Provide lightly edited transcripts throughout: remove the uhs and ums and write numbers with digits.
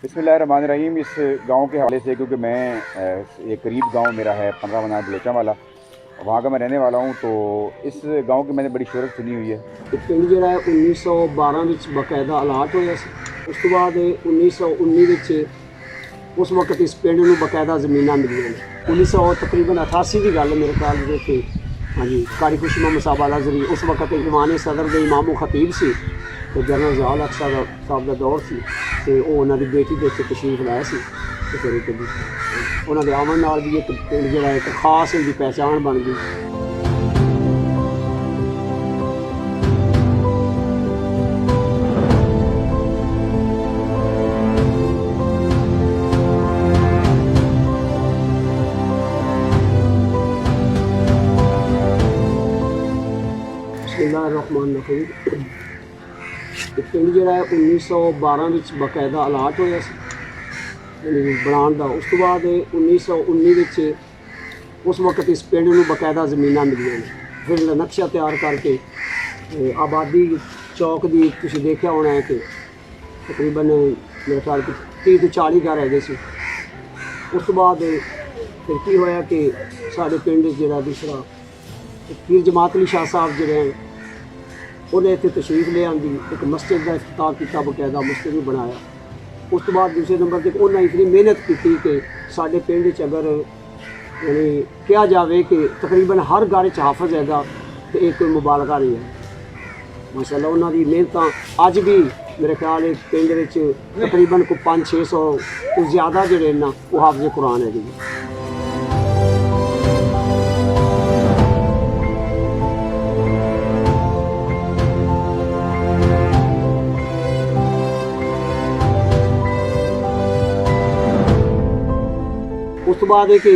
बिस्मिल्लाहिर्रहमानिर्रहीम। इस गांव के हवाले से, क्योंकि मैं ये करीब गांव मेरा है 15 मनार बलोचा वाला, वहाँ का मैं रहने वाला हूँ, तो इस गांव की मैंने बड़ी शोहरत सुनी हुई है। पिंड जो है 1912 बकायदा अलाट होया सी। उस तो बाद 1919 उस वक्त इस पिंड में बकायदा जमीन मिली। 1988 की गल मेरे ख्याल से। हाँ जी, कारी खुशी मोहम्मद साहब आलाजरी उस वक्त ईमान सदर के इमामो खतीब से, तो जनरल ज़ियाउल हक साहब का दौर से, तो उन्होंने बेटी के इतने तशरीफ लाया सी। तो फिर उन्होंने आवन नाल भी एक पिंड जो एक खास इनकी पहचान बन गई। बिस्मिल्लाहिर्रहमानिर्रहीम। पिंड जो है 1912 बकायदा अलाट होया बनाने का। उस तो बाद 1919 उस वक्त इस पिंड में बकायदा जमीन मिली। फिर नक्शा तैयार करके आबादी चौक की तुम देखा होना है कि तकरीबन मेरे ख्याल 30 तो 40 घर है। उस तो बाद फिर की होया कि साढ़े पिंड जो दूसरा पीर जमात अली शाह साहब जोड़े हैं उन्हें इतने तशरीफ ले आंदी, एक मस्जिद का इफ्तिताह किया, बकायदा मस्जिद भी बनाया। उस तो बाद दूसरे नंबर पर उन्हें इतनी मेहनत की कि साढ़े पिंड अगर यानी कहा जाए कि तकरीबन हर घर हाफज हैगा तो एक कोई मुबालगा नहीं है। माशाअल्लाह उन्होंने मेहनत अज भी मेरे ख्याल एक पिंड तकरीबन को 500-600 तो ज़्यादा जोड़े ना वो हाफज कुरान है। उस तो बाद कि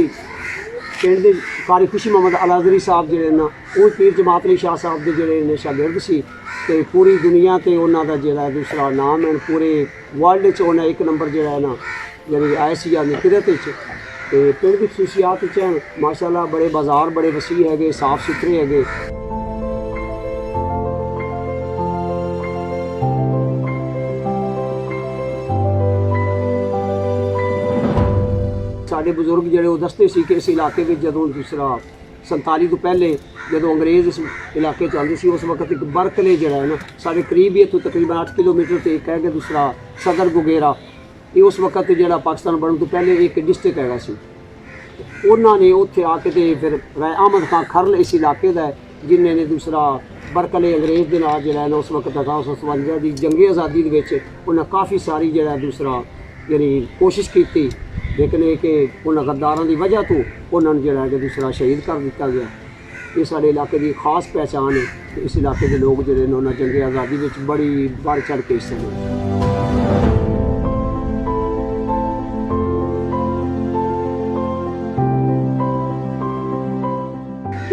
पिंड के कारी खुशी मोहम्मद आलाजरी साहब जोड़े ना वो पीर जमात अली शाह साहब के जोड़े शागिर्द से, तो पूरी दुनिया से उन्होंने जो दूसरा नाम है, पूरे वर्ल्ड उन्हें एक नंबर जो है ना जी आए सी किरत। तो पिंड की खसूसियात माशाअल्लाह बड़े बाजार बड़े वसी है, साफ सुथरे है। साढ़े बजुर्ग जोड़े वो दसते सी कि इस इलाके में जो दूसरा 47 तो पहले जो अंग्रेज़ इस इलाके आते थे, उस वक्त एक बरकले जोड़ा है ना साढ़े करीब ही इतों तकरीबन 8 किलोमीटर से एक है कि दूसरा सदर गुगेरा, ये उस वक्त जो पाकिस्तान बनने तो पहले एक डिस्ट्रिक्ट है। उन्होंने उत्थे आके तो फिर अहमद खान खरल इस इलाके का जिन्हें ने दूसरा बरकले अंग्रेज़ के नाल जो है ना उस वक्त 1857 की जंगे आज़ादी उन्हें काफ़ी सारी जो दूसरा यानी कोशिश की, लेकिन ये कि उन्होंने गद्दारों की वजह तो उन्होंने जो दूसरा शहीद कर दिया गया। ये साढ़े इलाके की खास पहचान है। इस इलाके के लोग जोड़े उन्होंने जंगे आज़ादी में बड़ी बढ़ चढ़ के हिस्सा लिया।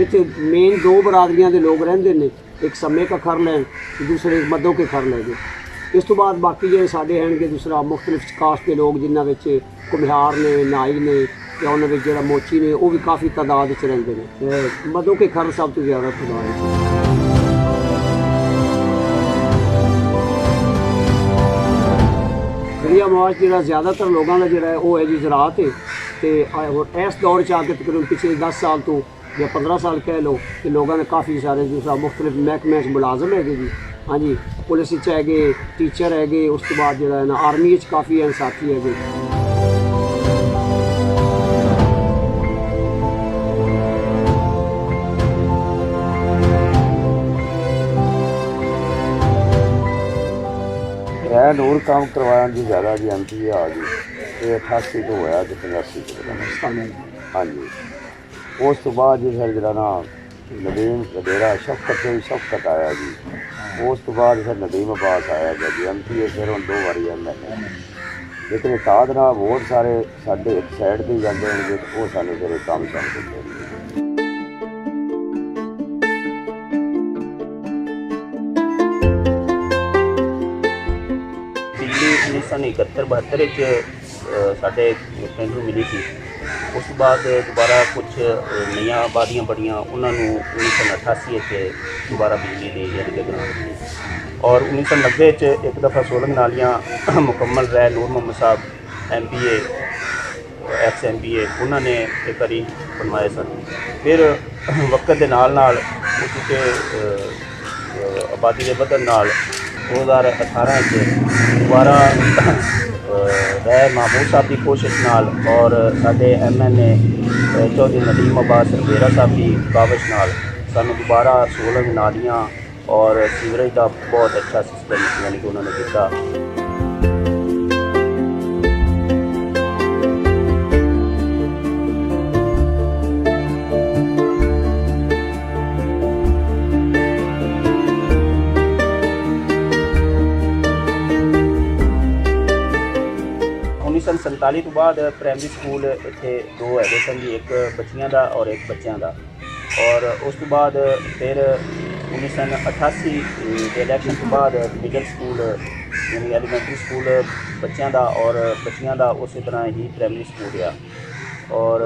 इतने मेन 2 बरादरियां के लोग रहिंदे ने, एक सम्मे का खर लैन, दूसरे मदों के खर लै गए। इस तो बाद बाकी जो साढ़े हैं कि दूसरा मुख्तलिफ कास्ट के लोग जिन्होंने घुमियार ने, नाई ने या उन्होंने जो मोची ने, वो भी काफ़ी तादाद रहते हैं। मदों के खर सब तो ज़्यादा तादाद है। जरिया मुआश जो ज़्यादातर लोगों का जोड़ा है वो है जी ज़राअत है। तो इस दौर आके तकरीबन पिछले 10 साल तो या 15 साल कह लो कि लोगों ने काफ़ी सारे दूसरा मुख्तलिफ महकमे मुलाजम है जी। हाँ जी, पुलिस है, टीचर है, उस तो बाद जो है ना आर्मी काफ़ी है साथी है। नूर काम करवाया जी ज़्यादा जी MP आ गई, ये 88 तो होया तो 85 हाँ जी। उस तो बाद जी फिर जरा ना नदीम डेरा शफकत से भी शफकत आया जी। उस तो बाद फिर नदीम अब्बास आया गया जी MP, फिर हम 2 बारी MLA। लेकिन ताद ना वोट सारे साढ़े एक साइड से जाते होंगे, वो सानू फिर काम चल देते। बिजली 1971-72 साढ़े पिंड नूं मिली थी। ਉਸ ਤੋਂ ਬਾਅਦ ਦੁਬਾਰਾ ਕੁਝ ਨਈਆਂ ਆਬਾਦੀਆਂ ਬੜੀਆਂ, ਉਹਨਾਂ ਨੂੰ 1988 ਵਿੱਚ ਦੁਬਾਰਾ ਬਿਜਲੀ ਦੀ ਯਾਨੀ ਕਿ ਗ੍ਰਾਂਟ ਮਿਲੀ। ਔਰ 1990 'ਚ ਇੱਕ ਦਫਾ ਸੋਲੰਗ ਨਾਲੀਆਂ ਮੁਕੰਮਲ ਰਹਿ ਨੂਰ ਮੁਹੰਮਦ ਸਾਹਿਬ MPA ਐਕਸ MPA ਉਹਨਾਂ ਨੇ ਇੱਕ ਵਾਰੀ ਬਣਵਾਏ ਸਨ। ਫਿਰ ਵਕਤ ਦੇ ਨਾਲ ਨਾਲ ਉਸ ਆਬਾਦੀ ਦੇ ਵਧਣ ਨਾਲ 2018 'ਚ ਦੁਬਾਰਾ ਰਹਿ ਮਾਮੂਦ ਸਾਹਿਬ ਦੀ ਕੋਸ਼ਿਸ਼ ਨਾਲ ਔਰ ਸਾਡੇ MNA ਚੌਧਰੀ ਨਦੀਮ ਅਬਾਸ ਰਵੇਰਾ ਸਾਹਿਬ ਦੀ ਕਾਵਿਸ਼ ਨਾਲ ਸਾਨੂੰ ਦੁਬਾਰਾ ਸੋਲੰਗ ਨਾਲੀਆਂ ਔਰ ਸੀਵਰੇਜ ਦਾ ਬਹੁਤ ਅੱਛਾ ਸਿਸਟਮ ਯਾਨੀ ਕਿ ਉਹਨਾਂ ਨੇ ਦਿੱਤਾ। सन 47 ਤੋਂ ਬਾਅਦ ਪ੍ਰਾਇਮਰੀ ਸਕੂਲ ਇੱਥੇ 2 ਹੈਗੇ ਸਨ ਜੀ, ਇੱਕ ਬੱਚੀਆਂ ਦਾ ਔਰ ਇੱਕ ਬੱਚਿਆਂ ਦਾ। ਔਰ ਉਸ ਤੋਂ ਬਾਅਦ ਫਿਰ 1988 ਦੇ ਇਲੈਕਸ਼ਨ ਤੋਂ ਬਾਅਦ ਮਿਡਲ ਸਕੂਲ ਯਾਨੀ ਐਲੀਮੈਂਟਰੀ ਸਕੂਲ ਬੱਚਿਆਂ ਦਾ ਔਰ ਬੱਚੀਆਂ ਦਾ ਉਸੇ ਤਰ੍ਹਾਂ ਹੀ ਪ੍ਰਾਇਮਰੀ ਸਕੂਲ ਆ। ਔਰ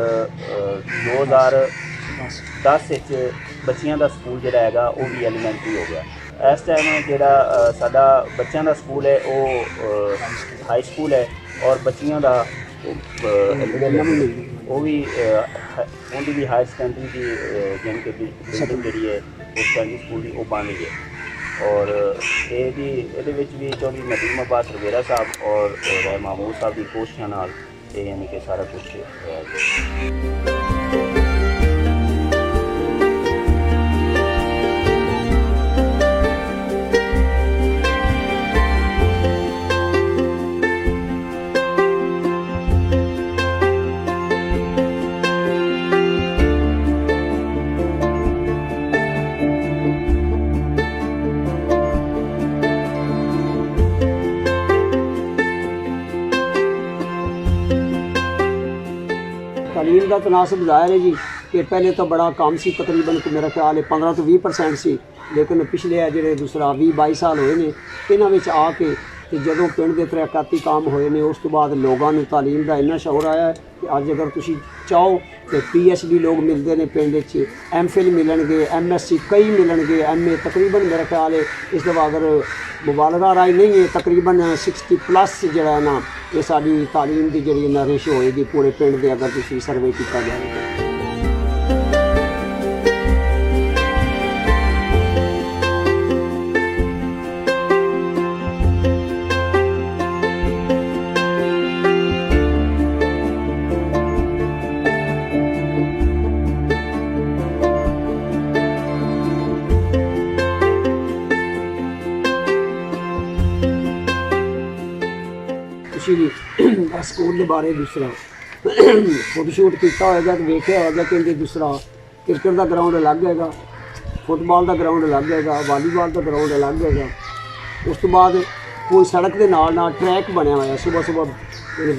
2010 ਵਿੱਚ ਬੱਚਿਆਂ ਦਾ ਸਕੂਲ ਜਿਹੜਾ ਹੈਗਾ ਉਹ ਵੀ ਐਲੀਮੈਂਟਰੀ ਹੋ ਗਿਆ। ਇਸ ਟਾਈਮ ਜਿਹੜਾ ਸਾਡਾ ਬੱਚਿਆਂ ਦਾ ਸਕੂਲ ਹੈ ਉਹ ਹਾਈ ਸਕੂਲ ਹੈ ਔਰ ਬੱਚੀਆਂ ਦਾ ਉਹ ਵੀ ਉਹਦੀ ਵੀ ਹਾਇਰ ਸੈਕੰਡਰੀ ਦੀ ਯਾਨੀ ਕਿ ਬਿਲਡਿੰਗ ਜਿਹੜੀ ਹੈ ਉਹ ਸੈਕੰਡਰੀ ਸਕੂਲ ਦੀ ਉਹ ਬਣ ਰਹੀ ਹੈ। ਔਰ ਇਹਦੇ ਵਿੱਚ ਵੀ ਚੌਧਰੀ ਨਦੀਮ ਅਬਾਸ ਰਵੇਰਾ ਸਾਹਿਬ ਔਰ ਰਹਿ ਮਾਮੂਦ ਸਾਹਿਬ ਦੀ ਕੋਸ਼ਿਸ਼ਾਂ ਨਾਲ ਇਹ ਯਾਨੀ ਕਿ ਸਾਰਾ ਕੁਛ तालीम का तनासब ज़ाहिर है जी कि पहले तो बड़ा कम सी, तकरीबन मेरा ख्याल है 15 ਤੋਂ 20% सी, लेकिन पिछले जो दूसरा 20-22 साल होए ने इन्हां विच आके ते जदों पिंड दे तरक्याती काम होए ने उस तो बाद लोगों को तालीम का इन्ना शौर आया है कि अज अगर तुसी चाहो तो PhD लोग मिलते हैं पिंड च, MPhil मिलणगे, MSc कई मिलणगे, MA तकरीबन मेरा ख्याल है इस दफा अगर मुबालगा राय नहीं है तकरीबन 60+ जरा ना ये साड़ी तालीम की जी ना रेशो होएगी पूरे पिंड के अगर तुसी सर्वे किया जाए। स्कूल के बारे दूसरा फोटोशूट किया होगा तो वेख्या होगा कि दूसरा क्रिकेट का ग्राउंड अलग है, फुटबॉल का ग्राउंड अलग है, वालीबॉल का ग्राउंड अलग है। उस तो बाद कोई सड़क के नाल ट्रैक बनया हुआ सुबह सुबह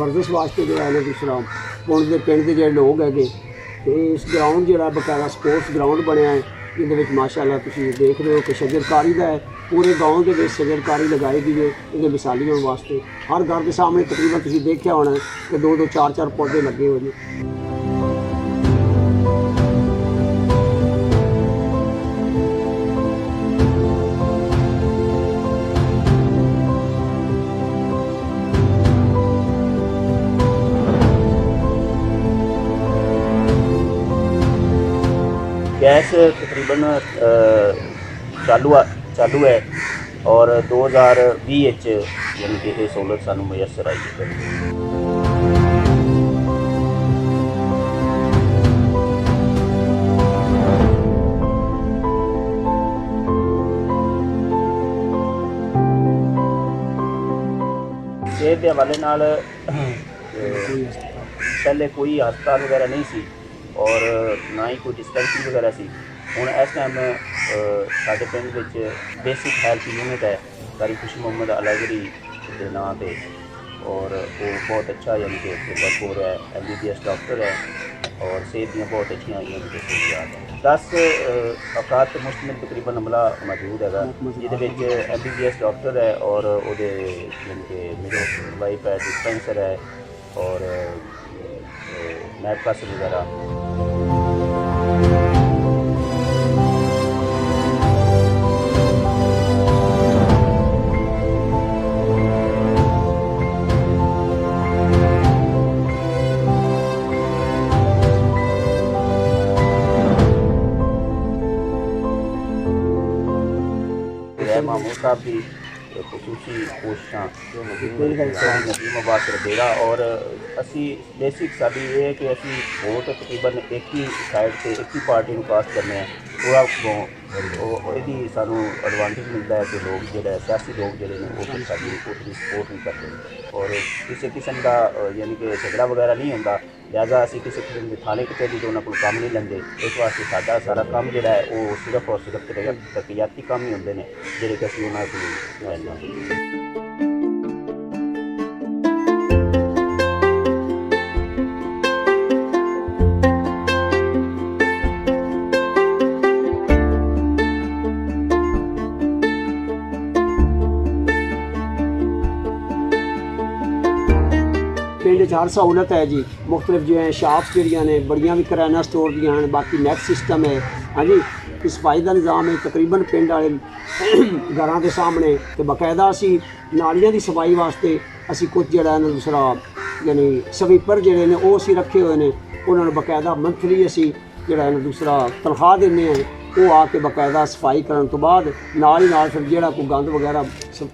वर्जिश वास्ते जो है दूसरा पुंड के पिंड के जो लोग है तो इस ग्राउंड जो बकायदा स्पोर्ट्स ग्राउंड बनया है ये माशाअल्लाह तुम देख रहे हो कि शजरकारी का है पूरे गाँव के शजरकारी लगाई गई है ये मिसाली होने वास्ते। हर घर के सामने तकरीबन तुम देखा होना है कि 2-2 4-4 पौधे लगे हुए हैं। गैस तकरीबन चालू है और 2020 यानी कि ये सहूलत सानू मुयसर आई है। सेहत के हवाले नाल पहले कोई हस्पताल वगैरह नहीं सी और ना ही कोई डिस्पेंसरी वगैरह सी। हुण इस टाइम साडे पिंड विच बेसिक हैल्थ यूनिट है कारी खुशी मोहम्मद अलगरी के नाम पे और वो बहुत अच्छा यानी कि वर्क हो रहा है। MBBS डॉक्टर है और सेहत दी बहुत अच्छी यानी कि सहूलियात है। 10 अफराद तो मुश्तमिल तकरीबन अमला मौजूद है जिहदे MBBS डॉक्टर है और वो यानी कि मिडवाइफ है, डिस्पेंसर है और नायब कासिम वगैरह। मामूद साहब की खसूसी कोशिशां नदीम अब्बास रबेरा और असी बेसिक साडी ये है कि असी वोट तकरीबन एक ही साइड से एक ही पार्टी को कास्ट करने हैं पूरा यदि सानू एडवांटेज मिलता है कि लोग जो सियासी लोग जो फिर साडी उसकी सपोर्ट नहीं करते और किसी किस्म का यानी कि झगड़ा वगैरह नहीं होता। लिहाजा असी किसी किस्म के थाने कचहरी तो उन्होंने काम नहीं लेंगे। इस वास्ते साडा सारा काम जो है वो सिर्फ और सिर्फ तरक्याती काम ही होंगे ने जिहड़े कि असी उन्हां कोल पिंड च हर सहूलत है जी। मुख्तलिफ जो है शाप्स जड़ियाँ ने बड़ियाँ भी कराना स्टोर दियाँ हैं, बाकी नेट सिस्टम है। हाँ जी, सफाई का निज़ाम है तकरीबन पिंड वाले घरों के सामने। तो बाकायदा असी नालियाँ की सफाई वास्ते असी कुछ जड़ा ना दूसरा यानी स्वीपर जड़े ने वो असी रखे हुए हैं। उन्होंने बाकायदा मंथली असी जड़ा ना दूसरा तनख्वाह देने हैं। वो आके बाकायदा सफाई करने तो बाद नाल ही नाल फिर जो कोई गंद वगैरह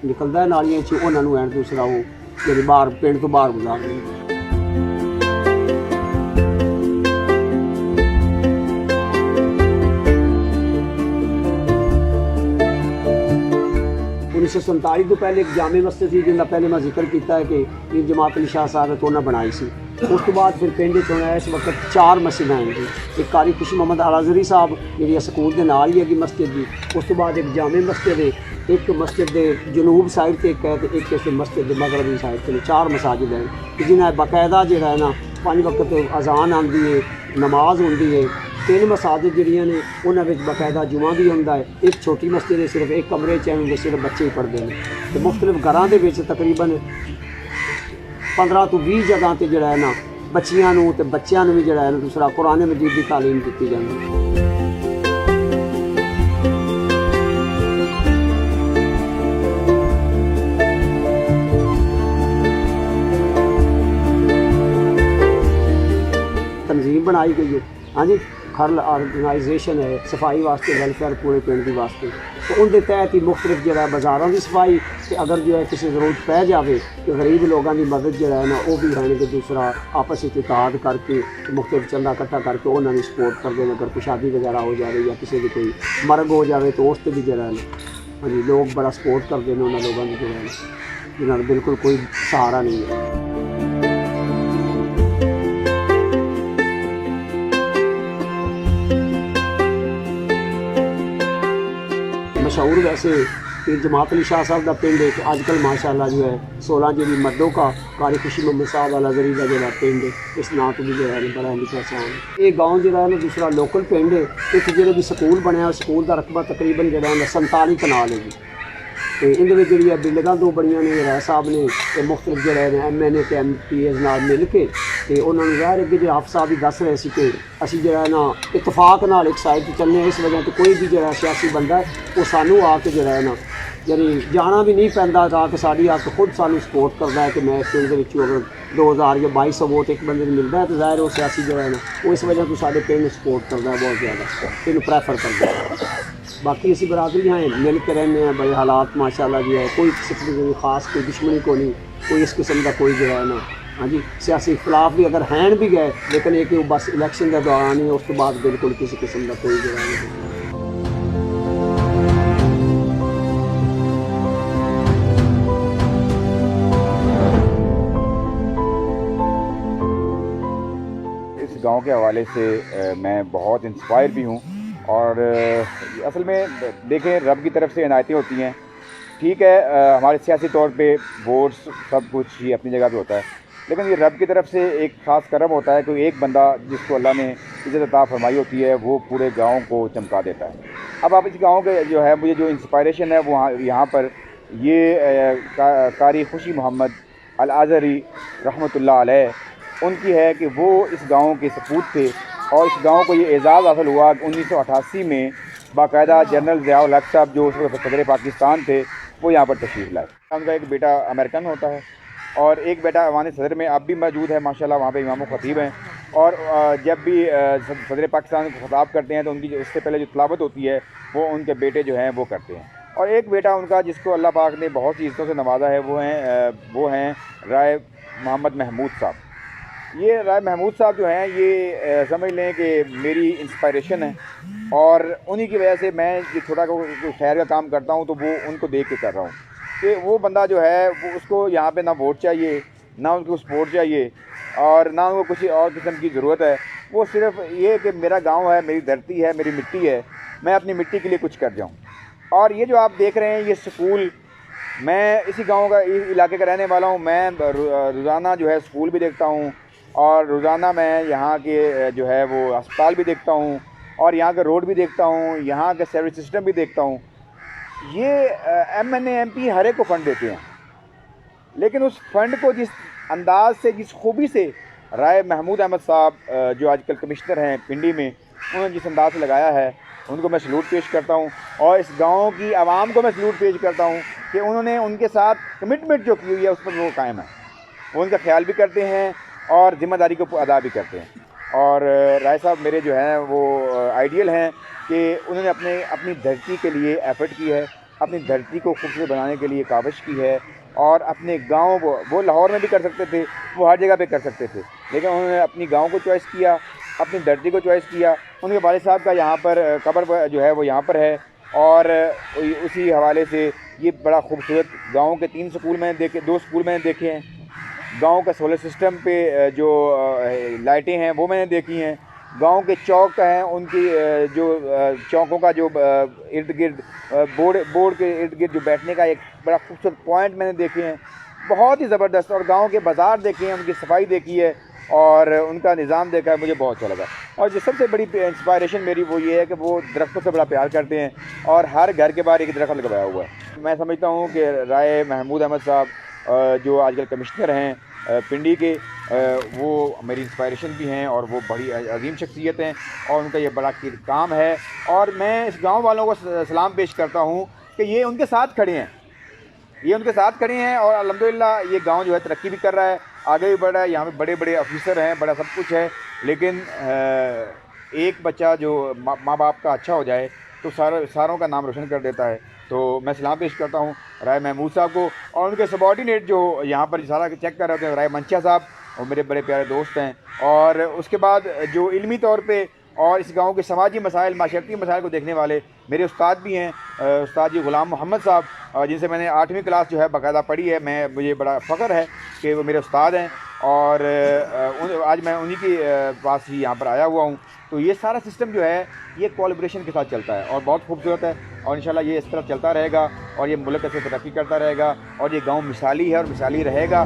निकलता है नालियाँ च उन्होंने दूसरा वो यानी बाहर पिंड तो बाहर गुजार दें। उन्नीस सौ 47 तो पहले एक जामे मस्जिद थी जिनका पहले मैं जिक्र किया है कि ये जमात अली शाह साहब तो उन्हें बनाई सी। उस तो बाद फिर पिंड होना इस वक्त 4 मस्जिदां हैं जी। एक कारी खुशी मोहम्मद अलाजरी साहब जी स्कूल के नाल ही है मस्जिद जी। उस तो बाद एक जामे मस्जिद है, एक मस्जिद के जनूब साइड से एक है तो एक इस मस्जिद के मगरबी साइड से 4 मसाजिद हैं जिन्हें बाकायदा जो है ना 5 वक्त अजान आती है, नमाज होती है। 3 मसाजिद जड़ियाँ ने उन्होंने बाकायदा जुमा भी होंदा है। एक छोटी मस्जिद है सिर्फ एक कमरे च सिर्फ बच्चे ही पढ़ते हैं। तो मुख्तलिफ घरों के तकरीबन 15 तो 20 जगह पर जोड़ा है ना बच्चियां तो बच्चों भी जोड़ा है ना दूसरा कुरान मजीद की तालीम दी जाती है। तंजीम बनाई गई है। हाँ जी, खरल ऑर्गेनाइजेशन है सफाई वास्ते वेलफेयर पूरे पिंड की वास्ते। तो उनके तहत ही मुख्तलिफ जो है बाज़ारों की सफाई तो अगर जो है किसी जरूरत पै जाए तो गरीब लोगों की मदद जो है ना वो भी है कि दूसरा आपस में इत्तेहाद करके मुख्तलिफ चंदा इकट्ठा करके उन्होंने सपोर्ट करते हैं। अगर कोई शादी वगैरह हो जाए या किसी की कोई मरग हो जाए तो उस पर भी जो है ना हाँ जी लोग बड़ा सपोर्ट करते हैं उन्होंने लोगों की जो है जिन्होंने बिल्कुल कोई सहारा नहीं है। मशहूर वैसे कि जमात अली शाह साहब का पिंड है कि आजकल माशाल्लाह जो है 16 जी मर्दों का कारी खुशी मोहम्मद साहब अलाजरी का जो पिंड है इस नाम तो भी जो है बड़ा लिखा पहचान है। ये गाँव जो है ना दूसरा लोकल पिंड है। एक जो भी स्कूल बनया स्कूल का रकबा तकरीबन जो है 47 कनाल है जी। तो इनके जी बिल्डिंगां 2 बड़िया ने राय साहब ने मुख्तलिफ जो है MNA ते MPs नाल मिल के तो उन्होंने ज़ाहिर अगे जो हाफ साहब भी दस रहे थे कि असी जो है ना इतफाक नाल एक साइड पर चलने इस वजह तो कोई भी जो है सियासी बंदा है वो सानू आके जो है ना यानी जाना भी नहीं पैंदा था कि साड़ी आके खुद सानू सपोर्ट करता है कि मैं इस पिंड के अगर 2000 या 2200 वोट एक बंदे मिलता है तो ज़ाहिर वो सियासी जो है ना वो इस वजह तो साढ़े पिंड सपोर्ट करता है बहुत ज़्यादा इन प्रैफर करता है। बाकी असी बरादरी हैं मिल के रहने हैं बड़े हालात माशाल्लाह जो है कोई किसी किस्म की खास कोई दुश्मनी को नहीं कोई इस किस्म का कोई जो है ना हाँ जी सियासी इख्तलाफ भी अगर हैं भी गए लेकिन एक बस इलेक्शन के दौरान ही उस तो बाद बिल्कुल किसी किस्म का कोई जो है गांव के हवाले से मैं बहुत इंस्पायर भी हूं और असल में देखें रब की तरफ से इनायतें होती हैं। ठीक है हमारे सियासी तौर पे वोट्स सब कुछ ही अपनी जगह पे होता है लेकिन ये रब की तरफ से एक ख़ास करम होता है कि एक बंदा जिसको अल्लाह ने इज़्ज़त अता फरमाई होती है वो पूरे गांव को चमका देता है। अब आप इस गांव के जो है मुझे जो इंस्पायरेशन है वो यहाँ पर ये कारी खुशी मोहम्मद अल-आज़री रहमतुल्लाह अलैह उनकी है कि वो इस गांव के सपूत थे और इस गांव को ये एजाज़ हासिल हुआ कि 1988 में बाकायदा जनरल ज़ियाउल हक साहब जो उस वक्त सदर पाकिस्तान थे वो यहाँ पर तशरीफ़ लाए। उनका एक बेटा अमेरिकन होता है और एक बेटा अवान सदर में अब भी मौजूद है माशाल्लाह, वहाँ पे इमाम ख़तीब हैं। और जब भी सदर पाकिस्तान को ख़िताब करते हैं तो उनकी उससे पहले जो तलावत होती है वो उनके बेटे जो हैं वो करते हैं। और एक बेटा उनका जिसको अल्लाह पाक ने बहुत सी इज़्ज़तों से नवाजा है वो हैं राय मोहम्मद महमूद साहब। ये राय महमूद साहब जो हैं ये समझ लें कि मेरी इंस्पायरेशन है और उन्हीं की वजह से मैं ये थोड़ा कोई खैर का काम करता हूँ तो वो उनको देख के कर रहा हूँ कि वो बंदा जो है वो उसको यहाँ पे ना वोट चाहिए, ना उनको सपोर्ट चाहिए और ना उनको कुछ और किस्म की ज़रूरत है। वो सिर्फ़ ये कि मेरा गांव है, मेरी धरती है, मेरी मिट्टी है, मैं अपनी मिट्टी के लिए कुछ कर जाऊँ। और ये जो आप देख रहे हैं ये स्कूल, मैं इसी गांव का इलाके का रहने वाला हूँ। मैं रोज़ाना जो है स्कूल भी देखता हूँ और रोज़ाना मैं यहाँ के जो है वो अस्पताल भी देखता हूँ और यहाँ का रोड भी देखता हूँ, यहाँ का सर्विस सिस्टम भी देखता हूँ। ये MNA MP हर एक को फ़ंड देते हैं, लेकिन उस फंड को जिस अंदाज से, जिस खूबी से राय महमूद अहमद साहब जो आजकल कमिश्नर हैं पिंडी में, उन्होंने जिस अंदाज से लगाया है उनको मैं सलूट पेश करता हूँ। और इस गांव की आवाम को मैं सलूट पेश करता हूँ कि उन्होंने उनके साथ कमिटमेंट जो की हुई है उस पर वो कायम है, वो उनका ख्याल भी करते हैं और ज़िम्मेदारी को अदा भी करते हैं। और राय साहब मेरे जो हैं वो आइडियल हैं कि उन्होंने अपनी धरती के लिए एफ़र्ट की है, अपनी धरती को खूबसूरत बनाने के लिए काविश की है और अपने गांव को, वो लाहौर में भी कर सकते थे, वो हर जगह पे कर सकते थे, लेकिन उन्होंने अपनी गांव को चॉइस किया, अपनी धरती को चॉइस किया। उनके वालिद साहब का यहाँ पर कब्र जो है वो यहाँ पर है और उसी हवाले से ये बड़ा खूबसूरत गाँव के 3 स्कूल मैंने देखे, 2 स्कूल मैंने देखे हैं। गांव का सोलर सिस्टम पे जो लाइटें हैं वो मैंने देखी हैं। गांव के चौक हैं, उनकी जो चौकों का जो इर्द गिर्द बोर्ड के इर्द गिर्द जो बैठने का एक बड़ा खूबसूरत पॉइंट मैंने देखे हैं, बहुत ही ज़बरदस्त। और गांव के बाज़ार देखे हैं, उनकी सफाई देखी है और उनका निज़ाम देखा है, मुझे बहुत अच्छा लगा। और जो सबसे बड़ी इंस्पायरेशन मेरी वो ये है कि वो दरख्तों से बड़ा प्यार करते हैं और हर घर के बाहर एक दरख्त लगाया हुआ है। मैं समझता हूँ कि राय महमूद अहमद साहब जो आजकल कमिश्नर हैं पिंडी के, वो मेरी इंस्पायरेशन भी हैं और वो बड़ी अजीम शख्सियत हैं और उनका ये बड़ा काम है। और मैं इस गांव वालों को सलाम पेश करता हूं कि ये उनके साथ खड़े हैं, ये उनके साथ खड़े हैं और अल्हम्दुलिल्लाह ये गांव जो है तरक्की भी कर रहा है, आगे भी बढ़ रहा है। यहाँ पे बड़े बड़े ऑफिसर हैं, बड़ा सब कुछ है, लेकिन एक बच्चा जो माँ बाप का अच्छा हो जाए तो सारों का नाम रोशन कर देता है। तो मैं सलाम पेश करता हूँ राय महमूद साहब को और उनके सबॉर्डिनेट जो यहाँ पर सारा चेक कर रहे होते हैं, राय मंचा साहब, और मेरे बड़े प्यारे दोस्त हैं। और उसके बाद जो इल्मी तौर पे और इस गांव के समाजी मसाइल, माशरती मसाइल को देखने वाले मेरे उस्ताद भी हैं, उस्ताद जी ग़ुलाम मोहम्मद साहब, जिनसे मैंने 8वीं क्लास जो है बाकायदा पढ़ी है। मुझे बड़ा फ़ख्र है कि वो मेरे उस्ताद हैं और आज मैं उन्हीं के पास ही यहाँ पर आया हुआ हूँ। तो ये सारा सिस्टम जो है ये कोलैबोरेशन के साथ चलता है और बहुत खूबसूरत है और इंशाल्लाह ये इस तरह चलता रहेगा और ये मुल्क ऐसे तरक्की करता रहेगा और ये गाँव मिसाली है और मिसाली रहेगा।